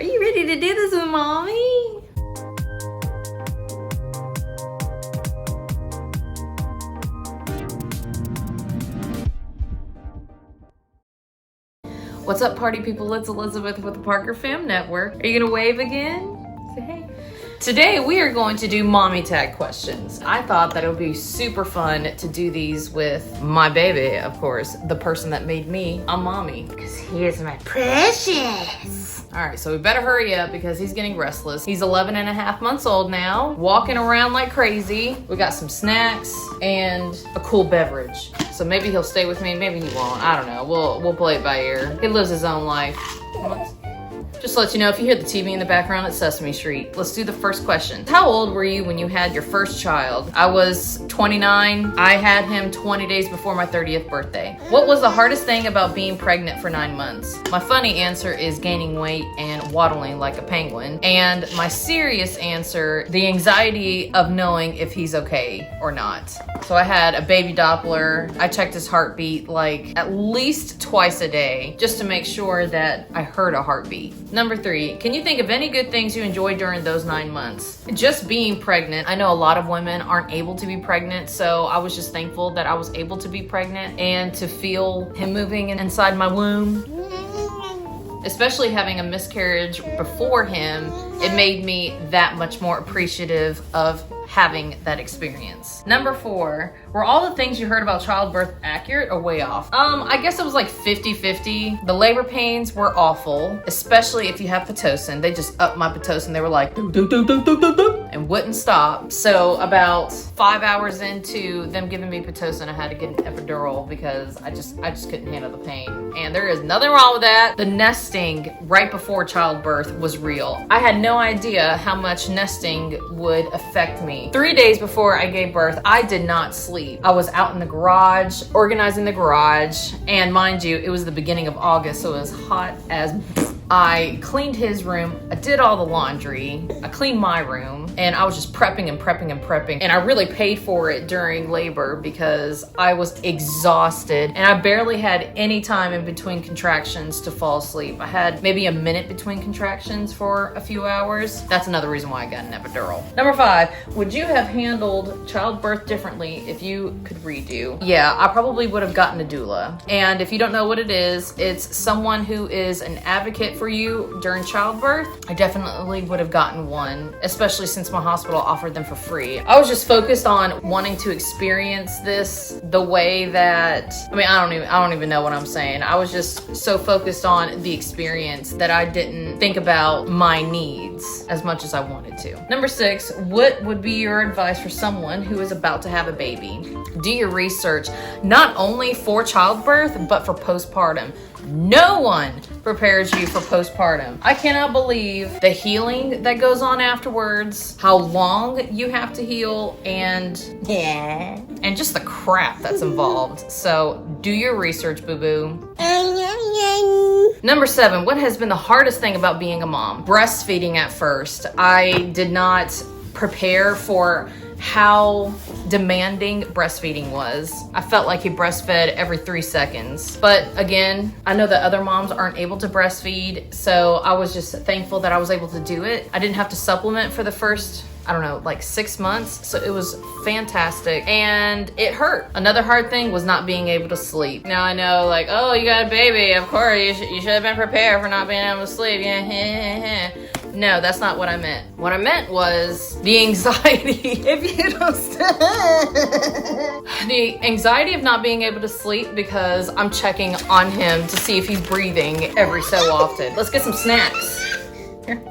Are you ready to do this with mommy? What's up, party people? It's Elizabeth with the Parker Fam Network. Are you gonna wave again? Say hey. Today we are going to do mommy tag questions. I thought that it would be super fun to do these with my baby, of course, the person that made me a mommy. Because he is my precious. All right, so we better hurry up because he's getting restless. He's 11 and a half months old now, walking around like crazy. We got some snacks and a cool beverage. So maybe he'll stay with me, maybe he won't. I don't know. We'll play it by ear. He lives his own life. Just to let you know, if you hear the TV in the background, it's Sesame Street. Let's do the first question. How old were you when you had your first child? I was 29. I had him 20 days before my 30th birthday. What was the hardest thing about being pregnant for 9 months? My funny answer is gaining weight and waddling like a penguin. And my serious answer, the anxiety of knowing if he's okay or not. So I had a baby Doppler. I checked his heartbeat like at least twice a day just to make sure that I heard a heartbeat. Number 3, can you think of any good things you enjoyed during those 9 months? Just being pregnant. I know a lot of women aren't able to be pregnant, so I was just thankful that I was able to be pregnant and to feel him moving inside my womb. Especially having a miscarriage before him, it made me that much more appreciative of having that experience. Number 4, were all the things you heard about childbirth accurate or way off? I guess it was like 50-50. The labor pains were awful, especially if you have Pitocin. They just upped my Pitocin. They were like, do, do, do, do, do, do, do, and wouldn't stop. So about 5 hours into them giving me Pitocin, I had to get an epidural because I just couldn't handle the pain. And there is nothing wrong with that. The nesting right before childbirth was real. I had no idea how much nesting would affect me. 3 days before I gave birth, I did not sleep. I was out in the garage, organizing the garage, and mind you, it was the beginning of August, so it was hot as I cleaned his room, I did all the laundry, I cleaned my room, and I was just prepping and prepping and prepping. And I really paid for it during labor because I was exhausted and I barely had any time in between contractions to fall asleep. I had maybe a minute between contractions for a few hours. That's another reason why I got an epidural. Number 5, would you have handled childbirth differently if you could redo? Yeah, I probably would have gotten a doula. And if you don't know what it is, it's someone who is an advocate for you during childbirth. I definitely would have gotten one, especially since my hospital offered them for free. I was just focused on wanting to experience this the way that, I don't even know what I'm saying. I was just so focused on the experience that I didn't think about my needs as much as I wanted to. Number 6, what would be your advice for someone who is about to have a baby? Do your research, not only for childbirth, but for postpartum. No one prepares you for postpartum. I cannot believe the healing that goes on afterwards, how long you have to heal, and just the crap that's involved. So do your research, boo-boo. Number 7, what has been the hardest thing about being a mom? Breastfeeding at first. I did not prepare for how demanding breastfeeding was. I felt like he breastfed every 3 seconds. But again, I know that other moms aren't able to breastfeed, so I was just thankful that I was able to do it. I didn't have to supplement for the first, like 6 months, so it was fantastic, and it hurt. Another hard thing was not being able to sleep. Now I know, like, oh, you got a baby, of course, you should have been prepared for not being able to sleep. Yeah. No, that's not what I meant. What I meant was the anxiety. If you don't the anxiety of not being able to sleep because I'm checking on him to see if he's breathing every so often. Let's get some snacks. Here,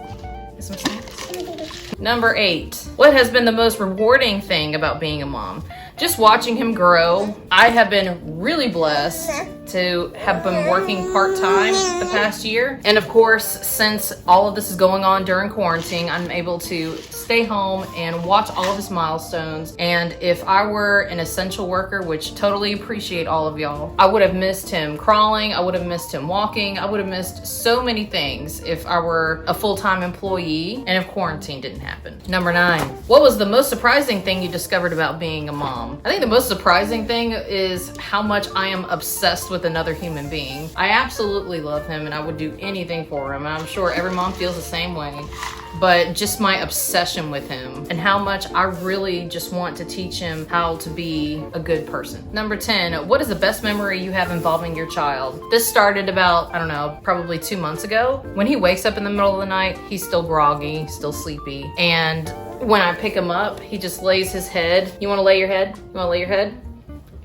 get some snacks. Number 8, what has been the most rewarding thing about being a mom? Just watching him grow. I have been really blessed to have been working part-time the past year. And of course, since all of this is going on during quarantine, I'm able to stay home and watch all of his milestones. And if I were an essential worker, which totally appreciate all of y'all, I would have missed him crawling, I would have missed him walking, I would have missed so many things if I were a full-time employee and if quarantine didn't happen. Number 9, what was the most surprising thing you discovered about being a mom? I think the most surprising thing is how much I am obsessed with with another human being. I absolutely love him and I would do anything for him. And I'm sure every mom feels the same way. But just my obsession with him and how much I really just want to teach him how to be a good person. Number 10, what is the best memory you have involving your child? This started about, I don't know, probably 2 months ago. When he wakes up in the middle of the night, he's still groggy, still sleepy. And when I pick him up, he just lays his head. You wanna lay your head? You wanna lay your head?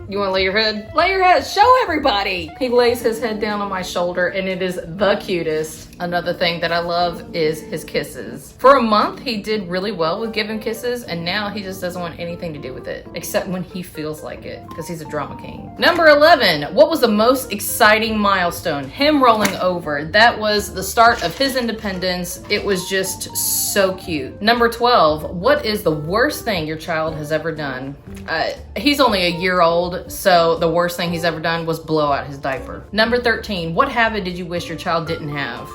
You wanna lay your head? Lay your head, show everybody! He lays his head down on my shoulder and it is the cutest. Another thing that I love is his kisses. For a month, he did really well with giving kisses and now he just doesn't want anything to do with it, except when he feels like it, because he's a drama king. Number 11, what was the most exciting milestone? Him rolling over. That was the start of his independence. It was just so cute. Number 12, what is the worst thing your child has ever done? He's only a year old, so the worst thing he's ever done was blow out his diaper. Number 13, what habit did you wish your child didn't have?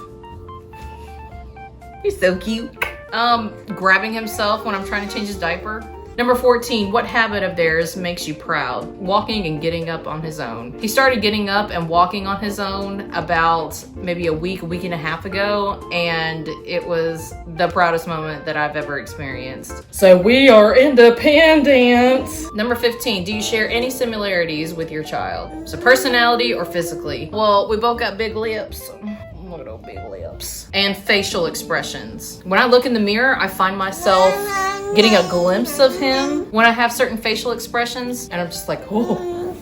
He's so cute. Grabbing himself when I'm trying to change his diaper. Number 14, what habit of theirs makes you proud? Walking and getting up on his own. He started getting up and walking on his own about maybe a week and a half ago, and it was the proudest moment that I've ever experienced. So we are independent. Number 15, do you share any similarities with your child? So personality or physically? Well, we both got big lips. Look at those big lips. And facial expressions. When I look in the mirror, I find myself getting a glimpse of him when I have certain facial expressions, and I'm just like, oh.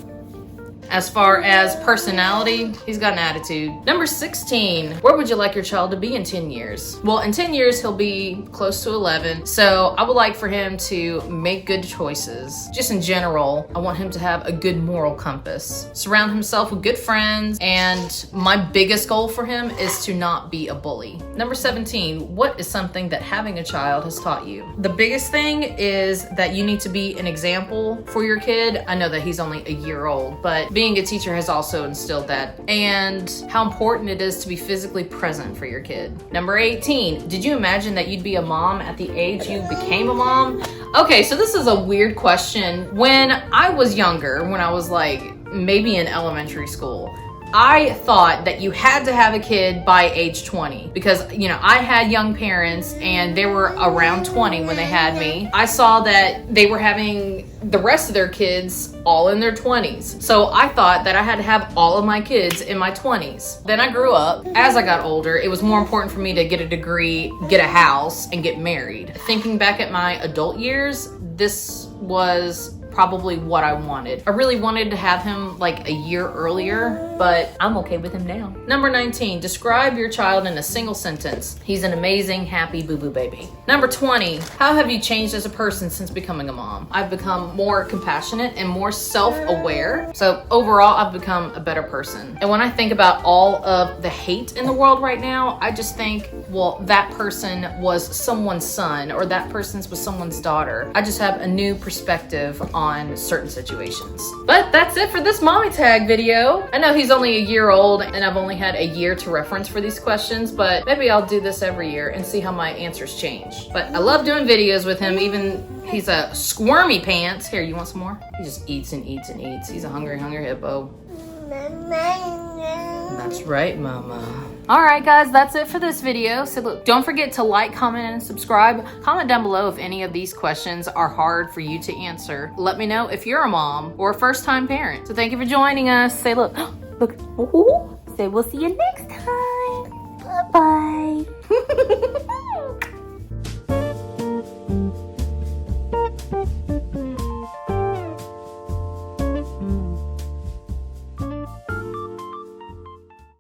As far as personality, he's got an attitude. Number 16, where would you like your child to be in 10 years? Well, in 10 years, he'll be close to 11. So I would like for him to make good choices. Just in general, I want him to have a good moral compass. Surround himself with good friends. And my biggest goal for him is to not be a bully. Number 17, what is something that having a child has taught you? The biggest thing is that you need to be an example for your kid. I know that he's only a year old, but being a teacher has also instilled that, and how important it is to be physically present for your kid. Number 18, did you imagine that you'd be a mom at the age you became a mom? Okay, so this is a weird question. When I was younger, when I was like maybe in elementary school, I thought that you had to have a kid by age 20 because, you know, I had young parents and they were around 20 when they had me. I saw that they were having the rest of their kids all in their 20s. So I thought that I had to have all of my kids in my 20s. Then I grew up. As I got older, it was more important for me to get a degree, get a house, and get married. Thinking back at my adult years, this was probably what I wanted. I really wanted to have him like a year earlier, but I'm okay with him now. Number 19, describe your child in a single sentence. He's an amazing, happy boo-boo baby. Number 20, how have you changed as a person since becoming a mom? I've become more compassionate and more self-aware. So overall, I've become a better person. And when I think about all of the hate in the world right now, I just think, well, that person was someone's son or that person was someone's daughter. I just have a new perspective on certain situations. But that's it for this mommy tag video. I know he's only a year old and I've only had a year to reference for these questions, but maybe I'll do this every year and see how my answers change. But I love doing videos with him, even he's a squirmy pants. Here, you want some more? He just eats and eats and eats. He's a hungry hippo. That's right, mama. All right, guys, that's it for this video. So look, don't forget to like, comment, and subscribe. Comment down below if any of these questions are hard for you to answer. Let me know if you're a mom or a first-time parent. So thank you for joining us. Say, look, look, ooh, say we'll see you next time. Bye-bye.